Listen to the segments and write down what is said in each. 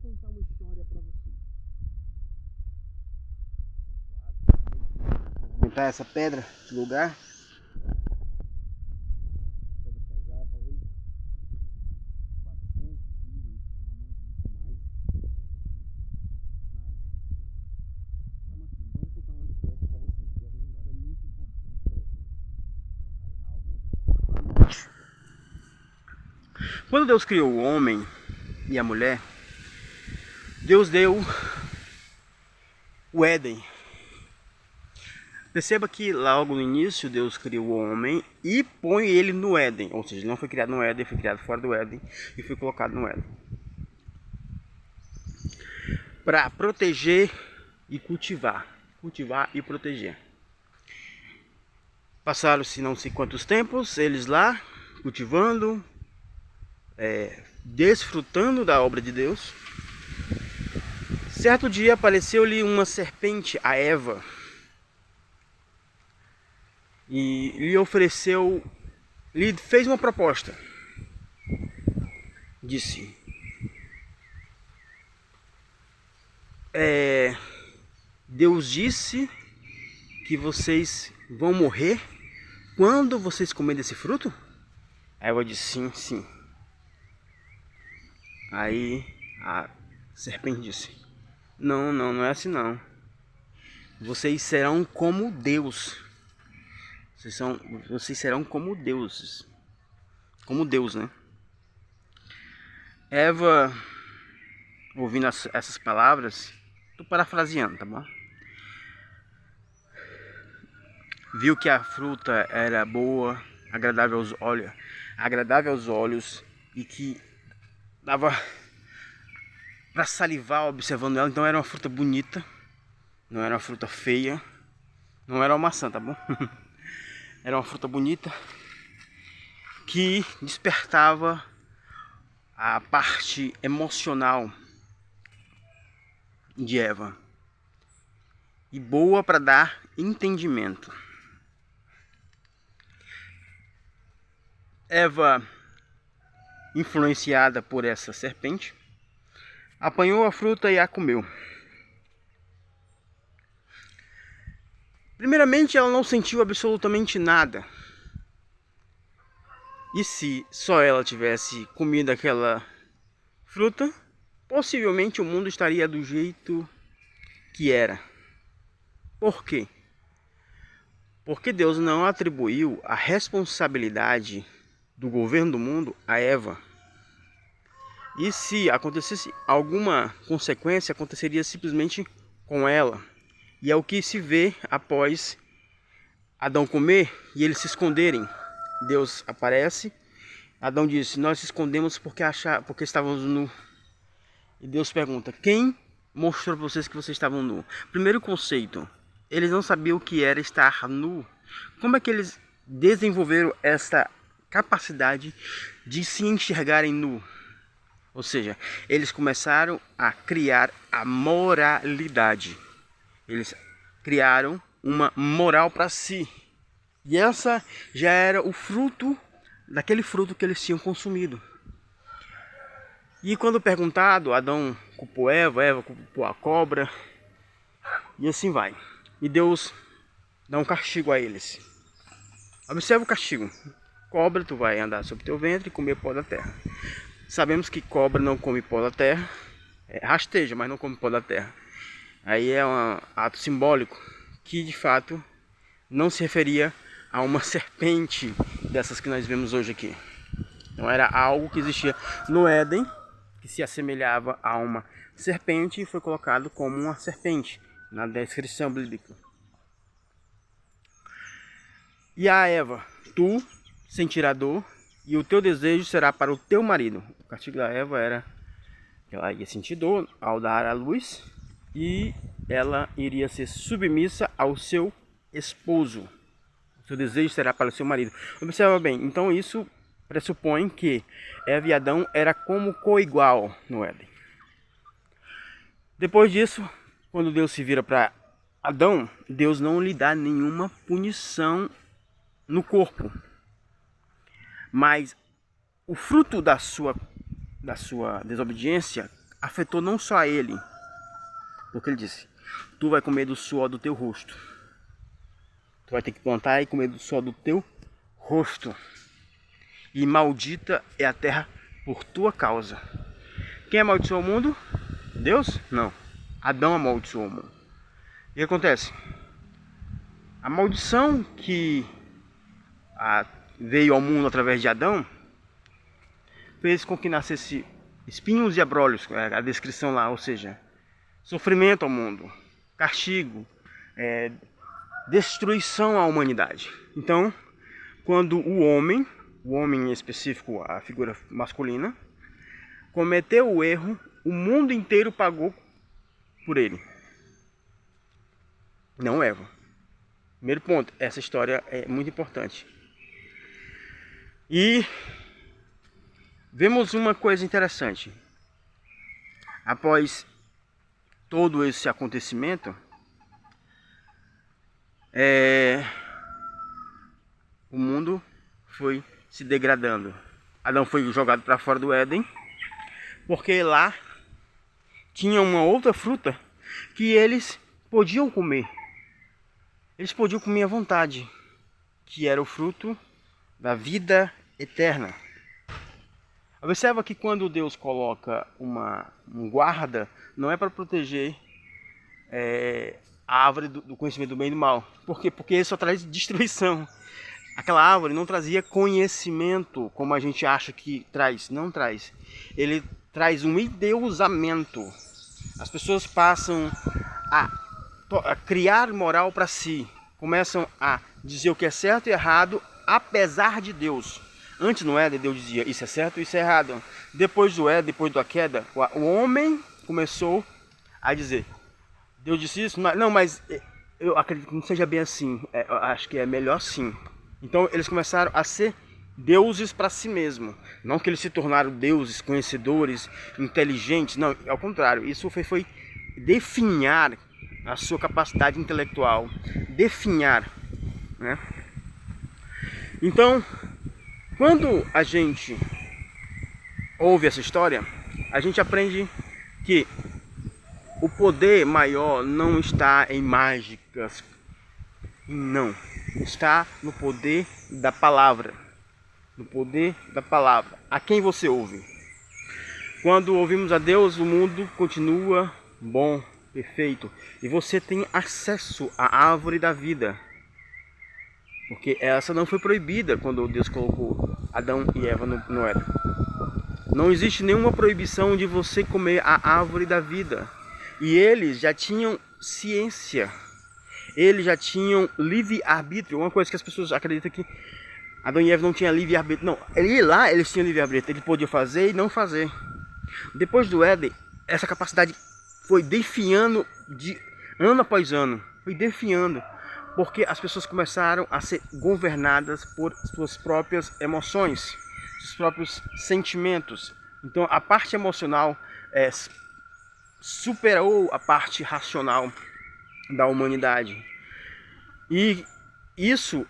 contar uma história para você. Movimentar essa pedra, esse lugar. Pedra pesada, talvez 400 quilos, mais. Vamos aqui, vamos contar uma história para vocês. Essa história é muito importante para vocês. Quando Deus criou o homem e a mulher, Deus deu o Éden. Perceba que logo no início Deus criou o homem e põe ele no Éden. Ou seja, não foi criado no Éden, foi criado fora do Éden e foi colocado no Éden. Para proteger e cultivar. Cultivar e proteger. Passaram-se não sei quantos tempos, eles lá, cultivando, desfrutando da obra de Deus. Certo dia apareceu-lhe uma serpente, a Eva, e lhe fez uma proposta. Disse: Deus disse que vocês vão morrer quando vocês comerem desse fruto? A Eva disse: sim, sim. Aí a serpente disse: não é assim não. Vocês serão como Deus. Vocês serão como deuses. Como Deus, né? Eva, ouvindo essas palavras, estou parafraseando, tá bom? Viu que a fruta era boa, agradável aos olhos e que dava para salivar observando ela. Então era uma fruta bonita, não era uma fruta feia, não era uma maçã, tá bom? Era uma fruta bonita que despertava a parte emocional de Eva e boa para dar entendimento. Eva, influenciada por essa serpente, apanhou a fruta e a comeu. Primeiramente, ela não sentiu absolutamente nada. E se só ela tivesse comido aquela fruta, possivelmente o mundo estaria do jeito que era. Por quê? Porque Deus não atribuiu a responsabilidade do governo do mundo a Eva. E se acontecesse alguma consequência, aconteceria simplesmente com ela. E é o que se vê após Adão comer e eles se esconderem. Deus aparece. Adão disse: nós se escondemos porque estávamos nus. E Deus pergunta: quem mostrou para vocês que vocês estavam nus? Primeiro conceito, eles não sabiam o que era estar nu. Como é que eles desenvolveram essa capacidade de se enxergarem nu? Ou seja, eles começaram a criar a moralidade. Eles criaram uma moral para si. E essa já era o fruto daquele fruto que eles tinham consumido. E quando perguntado, Adão culpou Eva, Eva culpou a cobra. E assim vai. E Deus dá um castigo a eles. Observe o castigo. Cobra, tu vai andar sobre teu ventre e comer pó da terra. Sabemos que cobra não come pó da terra. Rasteja, mas não come pó da terra. Aí é um ato simbólico que de fato não se referia a uma serpente dessas que nós vemos hoje aqui. Então era algo que existia no Éden, que se assemelhava a uma serpente e foi colocado como uma serpente na descrição bíblica. E a Eva: tu sentirás dor e o teu desejo será para o teu marido. O castigo da Eva era que ela ia sentir dor ao dar à luz e ela iria ser submissa ao seu esposo. O seu desejo será para o seu marido. Observa bem, então isso pressupõe que Eva e Adão era como coigual no Éden. Depois disso, quando Deus se vira para Adão, Deus não lhe dá nenhuma punição no corpo. Mas o fruto da sua desobediência afetou não só a ele, porque ele disse: tu vai comer do suor do teu rosto. Tu vai ter que plantar e comer do suor do teu rosto. E maldita é a terra por tua causa. Quem amaldiçoou o mundo? Deus? Não. Adão amaldiçoou o mundo. E o que acontece? A maldição que veio ao mundo através de Adão fez com que nascesse espinhos e abrolhos, a descrição lá, ou seja, sofrimento ao mundo, castigo, destruição à humanidade. Então, quando o homem em específico, a figura masculina, cometeu o erro, o mundo inteiro pagou por ele. Não Eva. Primeiro ponto, essa história é muito importante. E vemos uma coisa interessante. Após todo esse acontecimento, o mundo foi se degradando. Adão foi jogado para fora do Éden, porque lá tinha uma outra fruta que eles podiam comer. Eles podiam comer à vontade, que era o fruto da vida eterna. Observa que quando Deus coloca um guarda, não é para proteger a árvore do conhecimento do bem e do mal. Por quê? Porque ele só traz destruição. Aquela árvore não trazia conhecimento, como a gente acha que traz. Não traz. Ele traz um endeusamento. As pessoas passam a criar moral para si. Começam a dizer o que é certo e errado, apesar de Deus. Antes no Éden, Deus dizia isso é certo, isso é errado. Depois do Éden, depois da queda, o homem começou a dizer: Deus disse isso? Não, mas eu acredito que não seja bem assim. Eu acho que é melhor assim. Então eles começaram a ser deuses para si mesmo. Não que eles se tornaram deuses, conhecedores, inteligentes. Não, ao contrário. Isso foi definhar a sua capacidade intelectual. Definhar, né? Então, quando a gente ouve essa história, a gente aprende que o poder maior não está em mágicas. Não. Está no poder da palavra. No poder da palavra. A quem você ouve? Quando ouvimos a Deus, o mundo continua bom, perfeito. E você tem acesso à árvore da vida. Porque essa não foi proibida quando Deus colocou Adão e Eva no Éden. Não existe nenhuma proibição de você comer a árvore da vida. E eles já tinham ciência. Eles já tinham livre-arbítrio. Uma coisa que as pessoas acreditam que Adão e Eva não tinham livre-arbítrio. Não, lá eles tinham livre-arbítrio. Eles podiam fazer e não fazer. Depois do Éden, essa capacidade foi definhando de ano após ano. Foi definhando. Porque as pessoas começaram a ser governadas por suas próprias emoções, seus próprios sentimentos. Então a parte emocional superou a parte racional da humanidade. E isso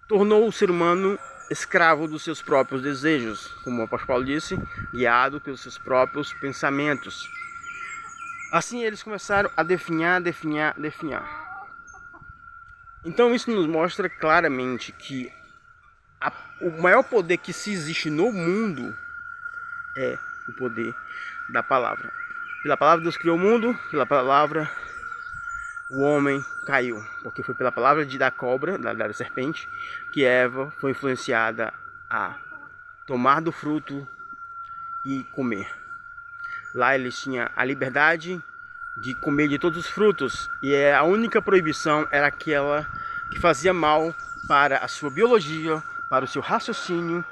tornou o ser humano escravo dos seus próprios desejos, como o apóstolo Paulo disse, guiado pelos seus próprios pensamentos. Assim eles começaram a definhar. Então isso nos mostra claramente que o maior poder que se existe no mundo é o poder da palavra. Pela palavra Deus criou o mundo, pela palavra o homem caiu. Porque foi pela palavra da cobra, da serpente, que Eva foi influenciada a tomar do fruto e comer. Lá eles tinham a liberdade de comer de todos os frutos, e a única proibição era aquela que fazia mal para a sua biologia, para o seu raciocínio,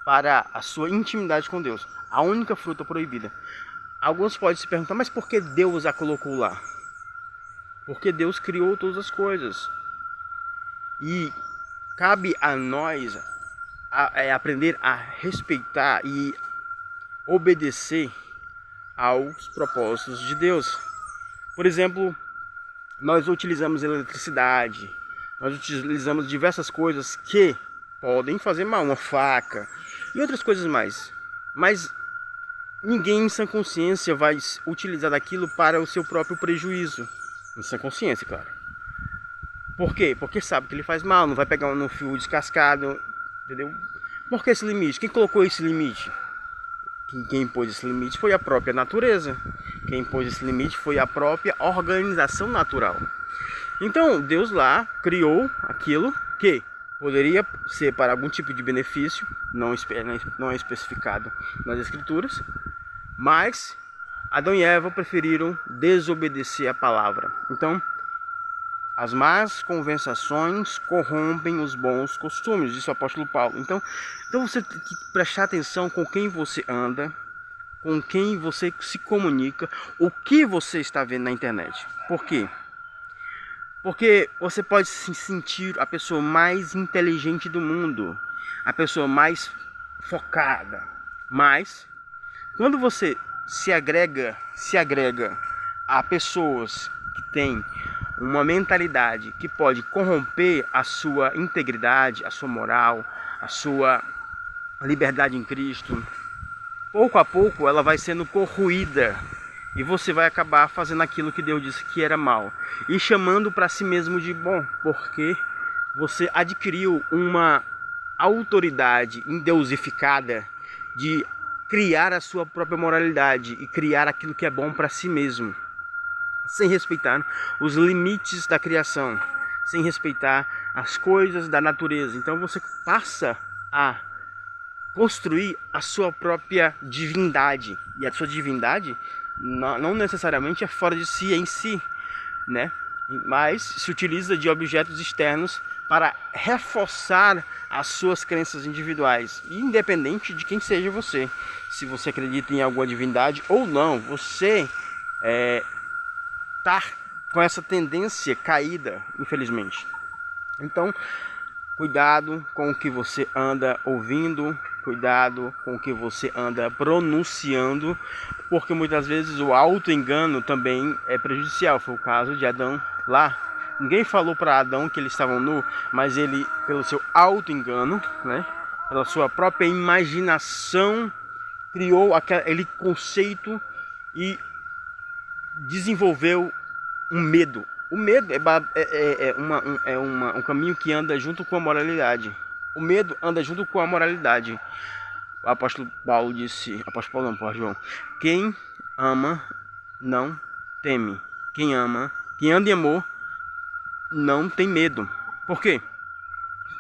para a sua intimidade com Deus. A única fruta proibida. Alguns podem se perguntar, mas por que Deus a colocou lá? Porque Deus criou todas as coisas. E cabe a nós aprender a respeitar e obedecer aos propósitos de Deus. Por exemplo, nós utilizamos eletricidade, nós utilizamos diversas coisas que podem fazer mal, uma faca e outras coisas mais. Mas ninguém em sã consciência vai utilizar daquilo para o seu próprio prejuízo. Em sã consciência, claro. Por quê? Porque sabe que ele faz mal, não vai pegar no fio descascado, entendeu? Por que esse limite? Quem colocou esse limite? Quem impôs esse limite foi a própria natureza. Quem impôs esse limite foi a própria organização natural. Então, Deus lá criou aquilo que poderia ser para algum tipo de benefício, não é especificado nas escrituras, mas Adão e Eva preferiram desobedecer a palavra. Então, as más conversações corrompem os bons costumes, disse o apóstolo Paulo. Então você tem que prestar atenção com quem você anda, com quem você se comunica, o que você está vendo na internet. Por quê? Porque você pode se sentir a pessoa mais inteligente do mundo, a pessoa mais focada, mas quando você se agrega a pessoas que têm uma mentalidade que pode corromper a sua integridade, a sua moral, a sua liberdade em Cristo, pouco a pouco ela vai sendo corroída e você vai acabar fazendo aquilo que Deus disse que era mal e chamando para si mesmo de bom, porque você adquiriu uma autoridade endeusificada de criar a sua própria moralidade e criar aquilo que é bom para si mesmo, sem respeitar os limites da criação, sem respeitar as coisas da natureza. Então você passa a construir a sua própria divindade, e a sua divindade não necessariamente é fora de si em si, né? Mas se utiliza de objetos externos para reforçar as suas crenças individuais, independente de quem seja você. Se você acredita em alguma divindade ou não, você tá com essa tendência caída, infelizmente. Então, cuidado com o que você anda ouvindo, cuidado com o que você anda pronunciando, porque muitas vezes o auto-engano também é prejudicial. Foi o caso de Adão lá. Ninguém falou para Adão que eles estavam nu, mas ele, pelo seu auto-engano, né, pela sua própria imaginação, criou aquele conceito e desenvolveu um medo. O medo um caminho que anda junto com a moralidade. O medo anda junto com a moralidade. O apóstolo Paulo disse, apóstolo João, quem ama não teme. Quem anda em amor não tem medo. Por quê?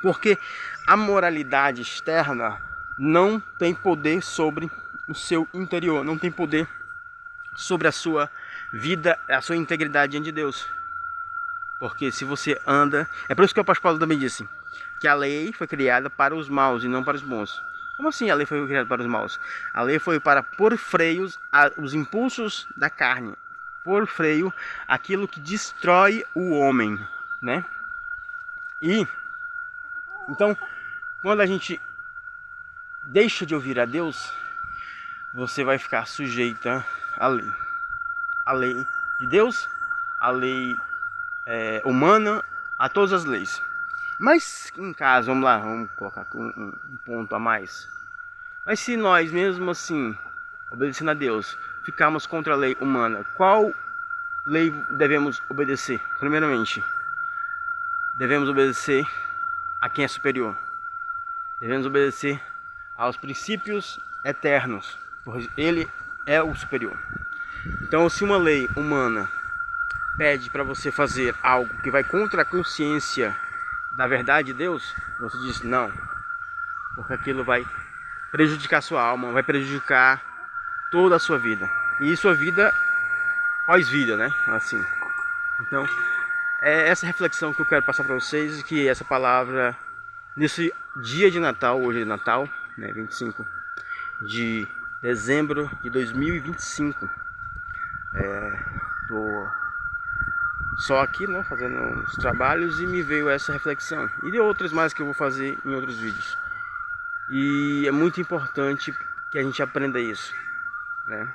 Porque a moralidade externa não tem poder sobre o seu interior, não tem poder sobre a sua vida, a sua integridade diante de Deus. Porque se você anda... É por isso que o apóstolo Paulo também disse que a lei foi criada para os maus e não para os bons. Como assim a lei foi criada para os maus? A lei foi para pôr freios aos impulsos da carne, pôr freio aquilo que destrói o homem, né? E então, quando a gente deixa de ouvir a Deus, você vai ficar sujeita à lei. A lei de Deus, a lei humana, a todas as leis. Mas em caso, vamos colocar um ponto a mais. Mas se nós mesmo assim, obedecendo a Deus, ficarmos contra a lei humana, qual lei devemos obedecer? Primeiramente, devemos obedecer a quem é superior. Devemos obedecer aos princípios eternos, pois ele é o superior. Então, se uma lei humana pede para você fazer algo que vai contra a consciência da verdade de Deus, você diz não, porque aquilo vai prejudicar sua alma, vai prejudicar toda a sua vida, e sua vida pós-vida, né? Assim. Então, é essa reflexão que eu quero passar para vocês, que essa palavra nesse dia de Natal, hoje é Natal, né, 25 de dezembro de 2025. Tô só aqui, né, fazendo os trabalhos e me veio essa reflexão. E de outras mais que eu vou fazer em outros vídeos. E é muito importante que a gente aprenda isso, né?